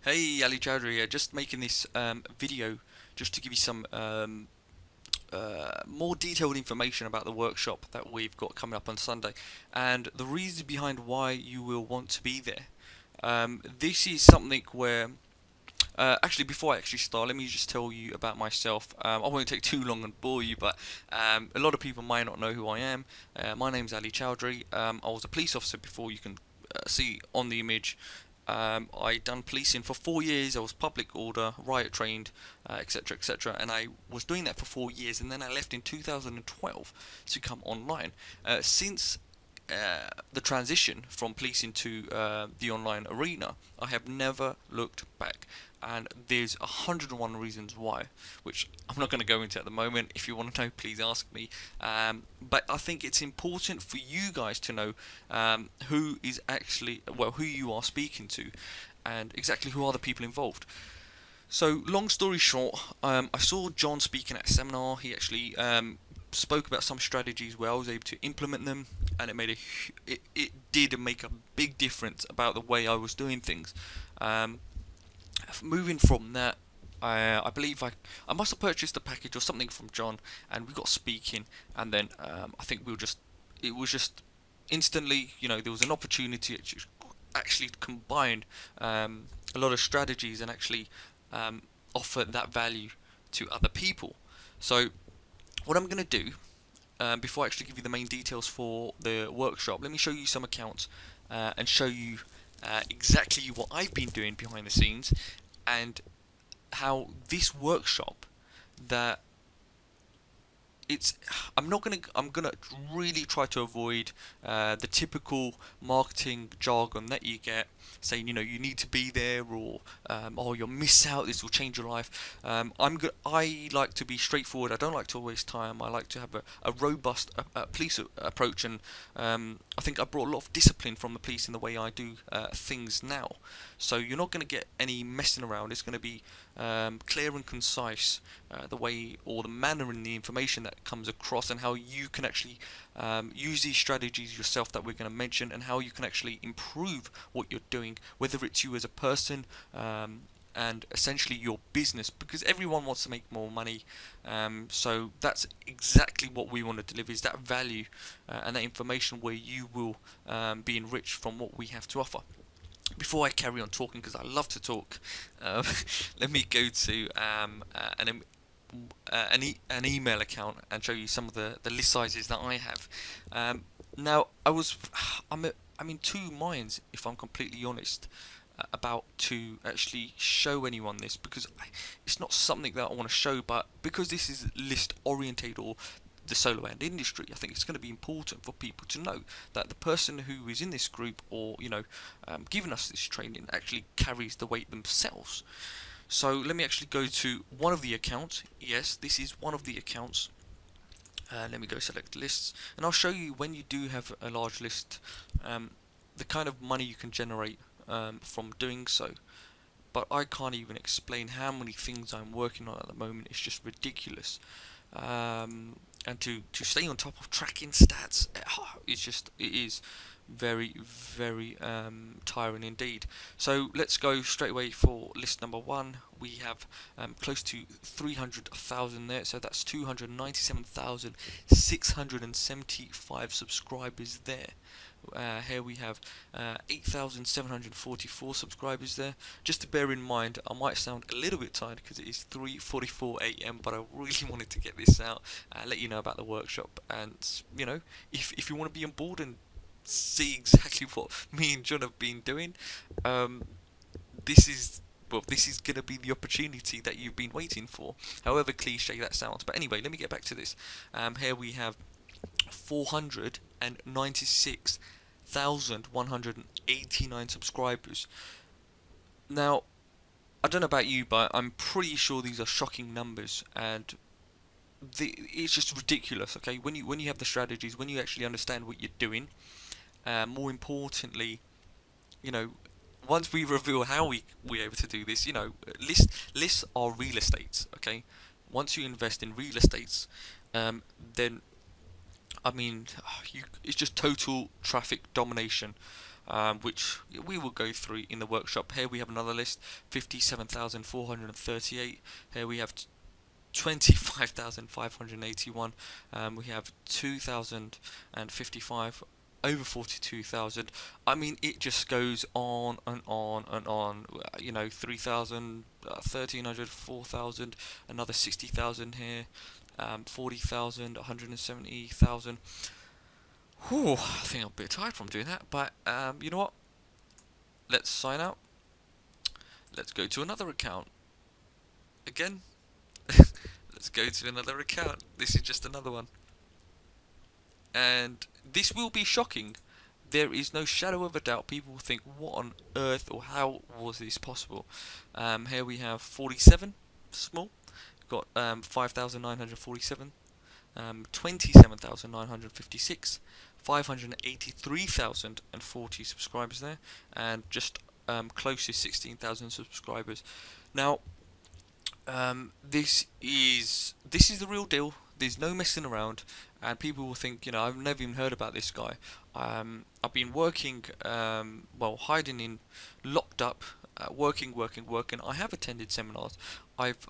Hey, Ali Chowdhury here. Just making this video just to give you some more detailed information about the workshop that we've got coming up on Sunday and the reason behind why you will want to be there. This is something where, actually, before I actually start, let me just tell you about myself. I won't take too long and bore you, but a lot of people might not know who I am. My name's Ali Chowdhury. I was a police officer before. You can see on the image. I done policing for 4 years. I was public order, riot trained, etc., etc. And I was doing that for 4 years, and then I left in 2012 to come online. Since the transition from policing to the online arena, I have never looked back. And there's 101 reasons why, which I'm not going to go into at the moment. If you want to know, please ask me. But I think it's important for you guys to know who is actually, well, who you are speaking to, and exactly who are the people involved. So, long story short, I saw John speaking at a seminar. He actually spoke about some strategies where I was able to implement them, and it did make a big difference about the way I was doing things. Um, Moving from that, I believe I must have purchased a package or something from John, and we got speaking, and then I think it was just instantly, there was an opportunity to actually combine a lot of strategies and actually offer that value to other people. So what I'm going to do, before I actually give you the main details for the workshop, let me show you some accounts and show you exactly what I've been doing behind the scenes and how this workshop that it's I'm gonna really try to avoid the typical marketing jargon that you get saying, you need to be there, or oh, you'll miss out, this will change your life. I like to be straightforward. I don't like to waste time. I like to have a robust police approach, and I think I brought a lot of discipline from the police in the way I do things now. So you're not going to get any messing around. It's going to be clear and concise, the way or the manner in the information that comes across, and how you can actually use these strategies yourself that we're going to mention, and how you can actually improve what you're doing, whether it's you as a person and essentially your business, because everyone wants to make more money. So that's exactly what we want to deliver, is that value and that information where you will be enriched from what we have to offer. Before I carry on talking, because I love to talk, um, let me go to an email account and show you some of the list sizes that I have. Now, I'm in two minds, if I'm completely honest, about to actually show anyone this, because it's not something that I want to show, but because this is list orientated, or the solo hand industry, I think it's going to be important for people to know that the person who is in this group, or giving us this training, actually carries the weight themselves. So let me actually go to one of the accounts. Yes, this is one of the accounts. Let me go select lists, and I'll show you, when you do have a large list, the kind of money you can generate from doing so. But I can't even explain how many things I'm working on at the moment. It's just ridiculous. And to stay on top of tracking stats, it is very, very tiring indeed. So let's go straight away for list number one. We have close to 300,000 there, so that's 297,675 subscribers there. Here we have 8,744 subscribers there. Just to bear in mind, I might sound a little bit tired because it is 3:44 a.m., but I really wanted to get this out, let you know about the workshop, and if you want to be on board and see exactly what me and John have been doing, this is this is going to be the opportunity that you've been waiting for, however cliche that sounds. But anyway, let me get back to this. Here we have 496,189 subscribers. Now, I don't know about you, but I'm pretty sure these are shocking numbers, and it's just ridiculous. Okay, when you have the strategies, when you actually understand what you're doing, more importantly, you know, once we reveal how we're able to do this, lists are real estates. Okay, once you invest in real estates, then I mean, it's just total traffic domination. which we will go through in the workshop. Here we have another list: 57,438. Here we have 25,581. We have 2,055, over 42,000. I mean, it just goes on and on and on. 3,000, 1,300, 4,000, another 60,000 here, 40,000, 170,000. Whew, I think I'm a bit tired from doing that, but you know what? Let's sign out. Let's go to another account. Again, let's go to another account. This is just another one. And this will be shocking. There is no shadow of a doubt. People will think, what on earth, or how was this possible? Here we have 47, small. Got 5,947. 27,956, 583,040 subscribers there, and just close to 16,000 subscribers. Now, this is the real deal. There's no messing around, and people will think, I've never even heard about this guy. I've been working, hiding in, locked up, working. I have attended seminars. I've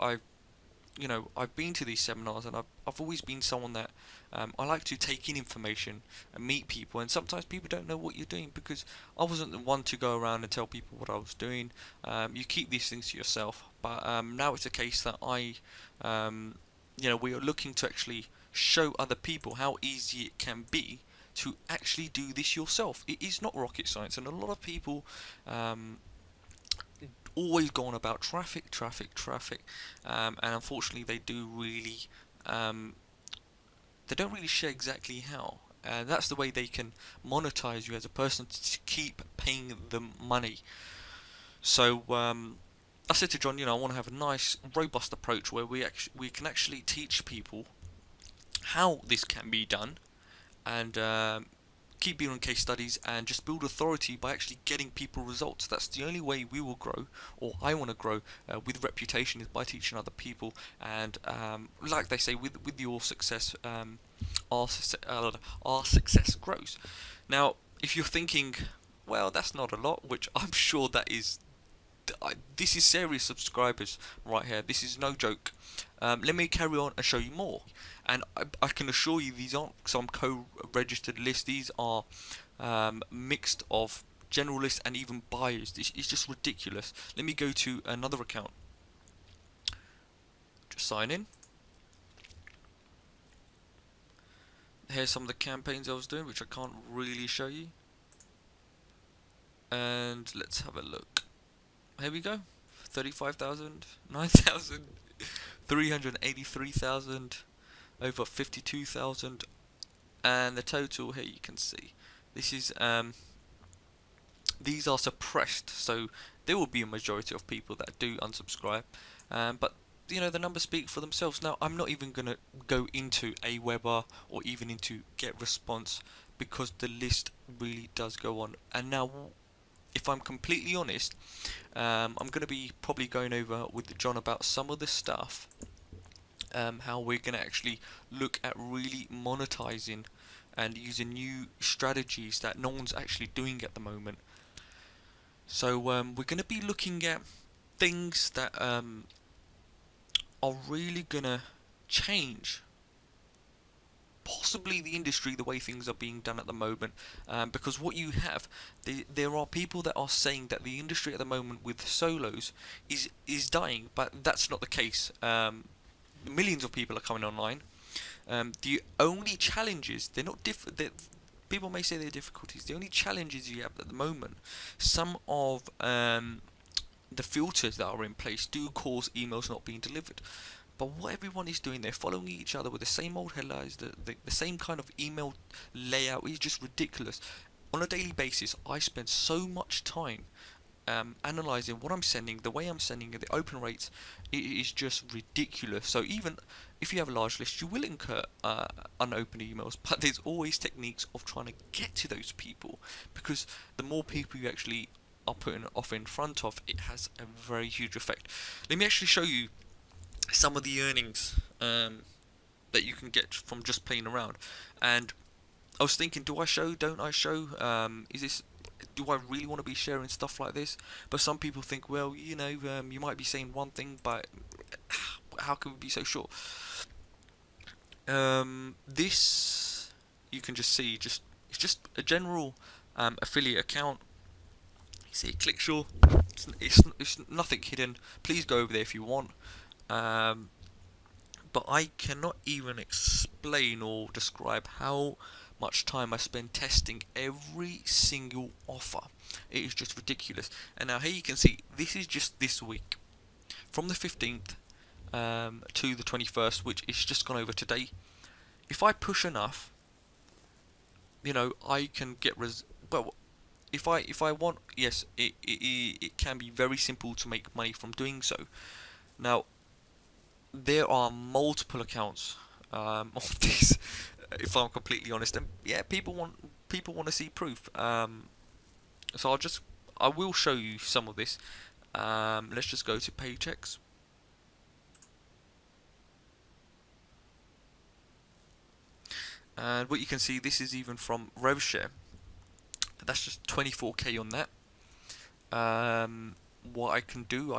been to these seminars, and I've always been someone that I like to take in information and meet people, and sometimes people don't know what you're doing, because I wasn't the one to go around and tell people what I was doing. You keep these things to yourself, but now it's a case that we are looking to actually show other people how easy it can be to actually do this yourself. It is not rocket science, and a lot of people always go on about traffic, and unfortunately they don't really share exactly how. And that's the way they can monetize you as a person, to keep paying them money. So I said to John, I want to have a nice, robust approach where we can actually teach people how this can be done, and keep building case studies, and just build authority by actually getting people results. That's the only way we will grow, or I want to grow with reputation, is by teaching other people. And like they say, with your success, our success grows. Now, if you're thinking, well, that's not a lot, which I'm sure that is. This is serious subscribers right here. This is no joke. Let me carry on and show you more. And I can assure you, these aren't some co-registered lists. These are mixed of generalists and even buyers. It's just ridiculous. Let me go to another account. Just sign in. Here's some of the campaigns I was doing, which I can't really show you. And let's have a look. Here we go. 35,000, 9,000, 383,000, over 52,000, and the total here you can see. This is these are suppressed, so there will be a majority of people that do unsubscribe, but the numbers speak for themselves. Now, I'm not even going to go into Aweber or even into GetResponse, because the list really does go on. And now, if I'm completely honest, I'm going to be probably going over with John about some of the stuff, how we're going to actually look at really monetizing and using new strategies that no one's actually doing at the moment. So we're going to be looking at things that are really going to change possibly the industry, the way things are being done at the moment, because what you have, there are people that are saying that the industry at the moment with solos is dying, but that's not the case. Millions of people are coming online. The only challenges, they're not people may say they're difficulties. The only challenges you have at the moment, some of the filters that are in place do cause emails not being delivered. But what everyone is doing, they're following each other with the same old headlines, the same kind of email layout is just ridiculous. On a daily basis, I spend so much time analyzing what I'm sending, the way I'm sending it, the open rates. It is just ridiculous. So even if you have a large list, you will incur unopened emails, but there's always techniques of trying to get to those people, because the more people you actually are putting off in front of, it has a very huge effect. Let me actually show you some of the earnings that you can get from just playing around. And I was thinking, do I show, don't I show? do I really want to be sharing stuff like this? But some people think, well, you might be saying one thing, but how can we be so sure? This you can just see, it's just a general affiliate account. You see, ClickSure. It's nothing hidden. Please go over there if you want. Um, but I cannot even explain or describe how much time I spend testing every single offer. It is just ridiculous. And now here you can see this is just this week, from the 15th to the 21st, which is just gone over today. If I push enough, I can get well. If I want, yes, it can be very simple to make money from doing so. Now, there are multiple accounts of this, if I'm completely honest, and yeah, people want to see proof. So I will show you some of this. Let's just go to Paychex. And what you can see, this is even from RevShare. That's just 24k on that. What I can do,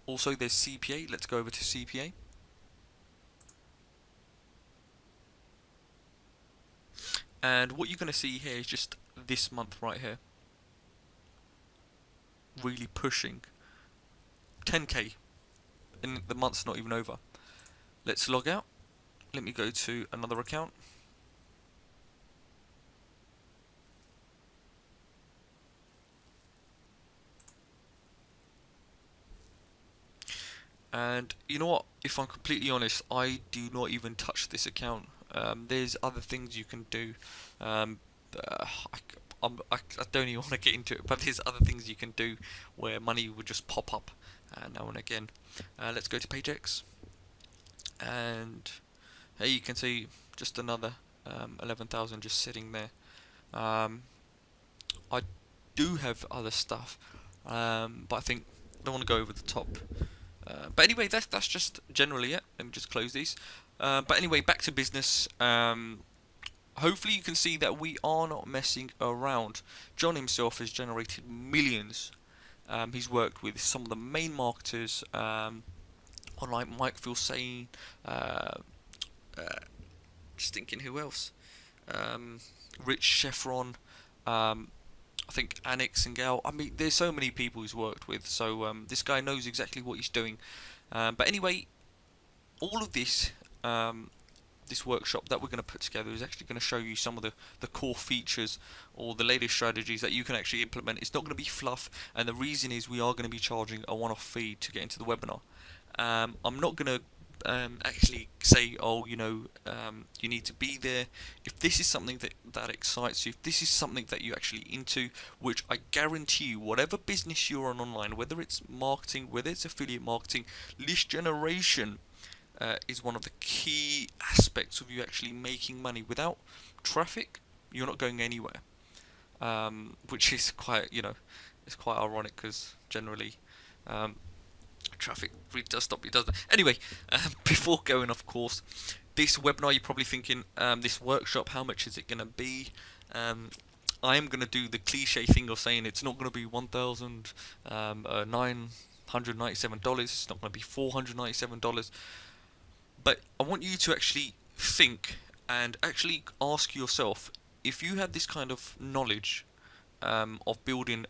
also, there's CPA. Let's go over to CPA. And what you're going to see here is just this month right here. Really pushing 10k, and the month's not even over. Let's log out. Let me go to another account. And you know what? If I'm completely honest, I do not even touch this account. There's other things you can do. Um, I don't even want to get into it, but there's other things you can do where money will just pop up now and again. Let's go to Paychex, and here you can see just another 11,000 just sitting there. I do have other stuff, but I think I don't want to go over the top. But anyway, that's just generally it. Let me just close these. But anyway, back to business. Hopefully you can see that we are not messing around. John himself has generated millions. He's worked with some of the main marketers online. Mike Filsaime, just thinking who else? Rich Chevron. I think Annex and Gal. I mean, there's so many people he's worked with. So this guy knows exactly what he's doing. But anyway, all of this this workshop that we're going to put together is actually going to show you some of the core features or the latest strategies that you can actually implement. It's not going to be fluff, and the reason is we are going to be charging a one-off fee to get into the webinar. I'm not going to actually say, you need to be there. If this is something that excites you, if this is something that you're actually into, which I guarantee you, whatever business you're on online, whether it's marketing, whether it's affiliate marketing, list generation is one of the key aspects of you actually making money. Without traffic, you're not going anywhere. Which is quite, it's quite ironic because generally traffic really does stop you, doesn't it? Anyway, before going off course, this webinar, you're probably thinking, this workshop, how much is it going to be? I am going to do the cliche thing of saying it's not going to be $1,997. It's not going to be $497. But I want you to actually think and actually ask yourself, if you had this kind of knowledge of building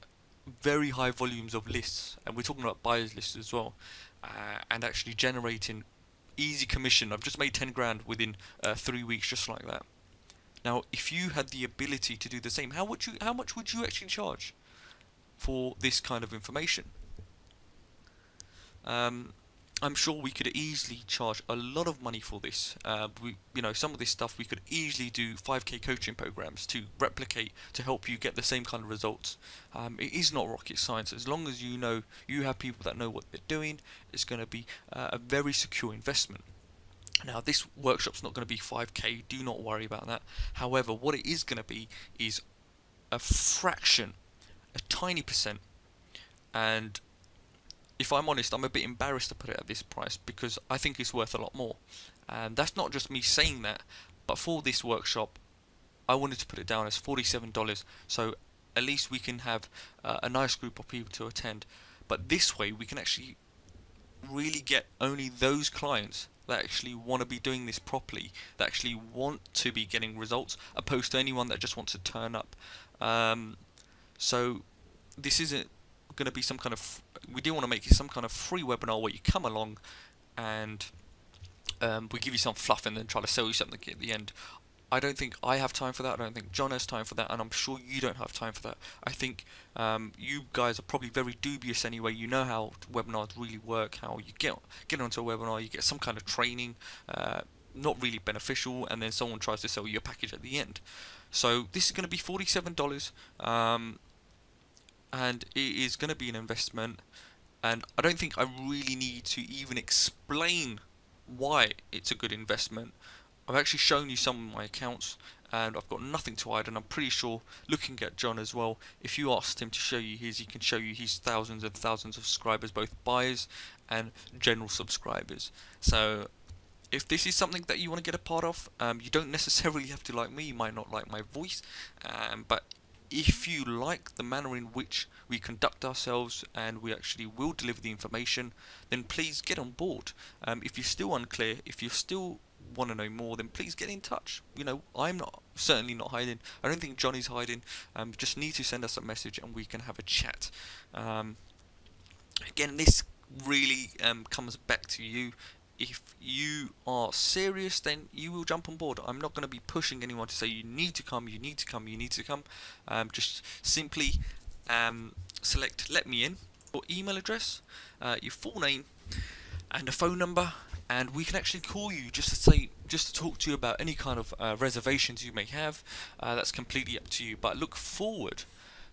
very high volumes of lists, and we're talking about buyers lists as well, and actually generating easy commission. I've just made 10 grand within 3 weeks, just like that. Now, if you had the ability to do the same, how much would you actually charge for this kind of information? I'm sure we could easily charge a lot of money for this. Some of this stuff we could easily do 5k coaching programs to replicate to help you get the same kind of results. It is not rocket science. As long as you have people that know what they're doing, it's going to be a very secure investment. Now, this workshop's not going to be 5k. Do not worry about that. However, what it is going to be is a fraction, a tiny percent, and if I'm honest, I'm a bit embarrassed to put it at this price because I think it's worth a lot more. And that's not just me saying that, but for this workshop, I wanted to put it down as $47. So at least we can have a nice group of people to attend. But this way we can actually really get only those clients that actually want to be doing this properly, that actually want to be getting results, opposed to anyone that just wants to turn up. So this isn't going to be some kind of, we do want to make it some kind of free webinar where you come along and we give you some fluff and then try to sell you something at the end. I don't think I have time for that. I don't think John has time for that, and I'm sure you don't have time for that. I think you guys are probably very dubious anyway. You know how webinars really work, how you get onto a webinar, you get some kind of training, not really beneficial, and then someone tries to sell you a package at the end. So this is going to be $47, and it is going to be an investment. And I don't think I really need to even explain why it's a good investment. I've actually shown you some of my accounts and I've got nothing to hide, and I'm pretty sure, looking at John as well, if you asked him to show you his, he can show you his thousands and thousands of subscribers, both buyers and general subscribers. So if this is something that you want to get a part of, you don't necessarily have to like me, you might not like my voice, but if you like the manner in which we conduct ourselves and we actually will deliver the information, then please get on board. If you're still unclear, if you still want to know more, then please get in touch. You know, I'm certainly not hiding. I don't think Johnny's hiding. Just need to send us a message and we can have a chat. Again, this really comes back to you. If you are serious, then you will jump on board. I'm not going to be pushing anyone to say you need to come, you need to come, you need to come. Just simply select let me in, your email address, your full name and a phone number, and we can actually call you just to talk to you about any kind of reservations you may have. That's completely up to you, but look forward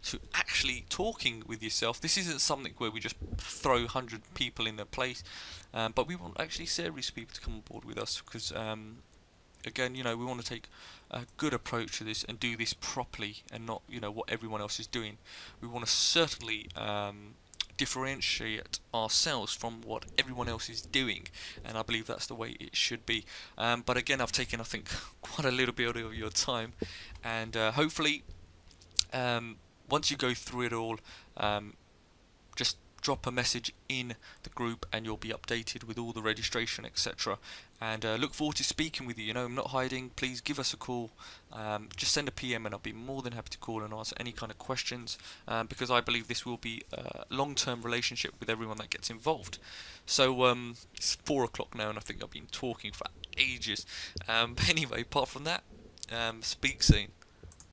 to actually talking with yourself. This isn't something where we just throw 100 people in a place, but we want actually serious people to come on board with us, because again, you know, we want to take a good approach to this and do this properly and not, you know, what everyone else is doing. We want to certainly differentiate ourselves from what everyone else is doing, and I believe that's the way it should be. But again, I've taken, I think, quite a little bit of your time, and hopefully once you go through it all, just drop a message in the group and you'll be updated with all the registration, etc. And look forward to speaking with you. You know, I'm not hiding. Please give us a call. Just send a PM and I'll be more than happy to call and answer any kind of questions, because I believe this will be a long-term relationship with everyone that gets involved. So it's 4 o'clock now and I think I've been talking for ages. Anyway, apart from that, speak soon.